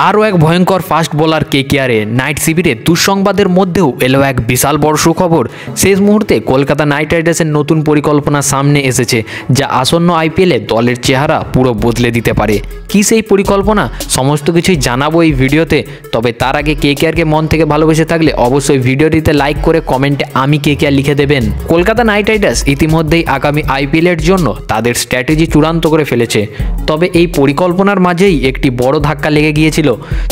আরও এক ভয়ঙ্কর ফাস্ট বোলার কেকেআরে নাইট শিবিরে দুঃসংবাদের মধ্যেও এলো এক বিশাল বড় সুখবর। শেষ মুহূর্তে কলকাতা নাইট রাইডার্সের নতুন পরিকল্পনা সামনে এসেছে, যা আসন্ন আইপিএলে দলের চেহারা পুরো বদলে দিতে পারে। কি সেই পরিকল্পনা, সমস্ত কিছুই জানাবো এই ভিডিওতে। তবে তার আগে কেকেআরকে মন থেকে ভালোবেসে থাকলে অবশ্যই ভিডিওটিতে লাইক করে কমেন্টে আমি কেকেআর লিখে দেবেন। কলকাতা নাইট রাইডার্স ইতিমধ্যেই আগামী আইপিএলের জন্য তাদের স্ট্র্যাটেজি চূড়ান্ত করে ফেলেছে। তবে এই পরিকল্পনার মাঝেই একটি বড় ধাক্কা লেগে গিয়েছিল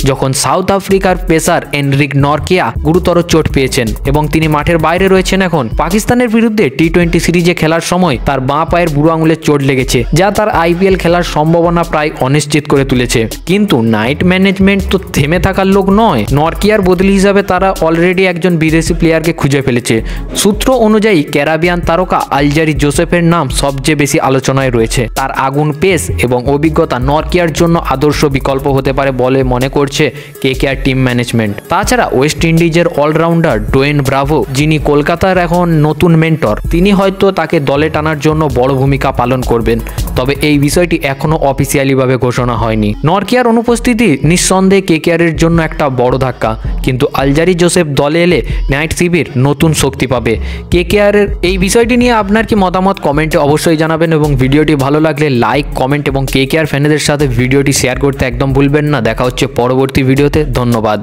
যখন সাউথ আফ্রিকার পেসার এনরিক নরকিয়া গুরুতর চোট পেয়েছেন এবং তিনি মাঠের বাইরে রয়েছেন। এখন পাকিস্তানের বিরুদ্ধে টি-20 সিরিজে খেলার সময় তার বাঁ পায়ের বুড়ো আঙুলে চোট লেগেছে, যা তার আইপিএল খেলার সম্ভাবনা প্রায় অনিশ্চিত করে তুলেছে। কিন্তু নাইট ম্যানেজমেন্ট তো থেমে থাকার লোক নয়। নরকিয়ার বদলি হিসাবে তারা অলরেডি একজন বিদেশি প্লেয়ারকে খুঁজে ফেলেছে। সূত্র অনুযায়ী ক্যারাবিয়ান তারকা আলজারি জোসেফের নাম সবচেয়ে বেশি আলোচনায় রয়েছে। তার আগুন পেস এবং অভিজ্ঞতা নরকিয়ার জন্য আদর্শ বিকল্প হতে পারে বলে মনে করছে কেকেআর টিম ম্যানেজমেন্ট। তাছাড়া ওয়েস্ট ইন্ডিজের অলরাউন্ডার ডোয়েন ব্রাভো, যিনি কলকাতার এখন নতুন মেন্টর, তিনি হয়তো তাকে দলে টানার জন্য বড় ভূমিকা পালন করবেন। তবে এই বিষয়টি এখনো অফিসিয়ালিভাবে ঘোষণা হয়নি। নরকিয়ার অনুপস্থিতি নিঃসন্দেহে কেকেআরের জন্য একটা বড় ধাক্কা, কিন্তু আলজারি জোসেফ দলে এলে নাইট শিবির নতুন শক্তি পাবে। কেকেআরের এই বিষয়টি নিয়ে আপনার কি মতামত কমেন্টে অবশ্যই জানাবেন এবং ভিডিওটি ভালো লাগলে লাইক, কমেন্ট এবং কেকেআর ফ্যানেদের সাথে ভিডিওটি শেয়ার করতে একদম ভুলবেন না। দেখা হচ্ছে পরবর্তী ভিডিওতে। ধন্যবাদ।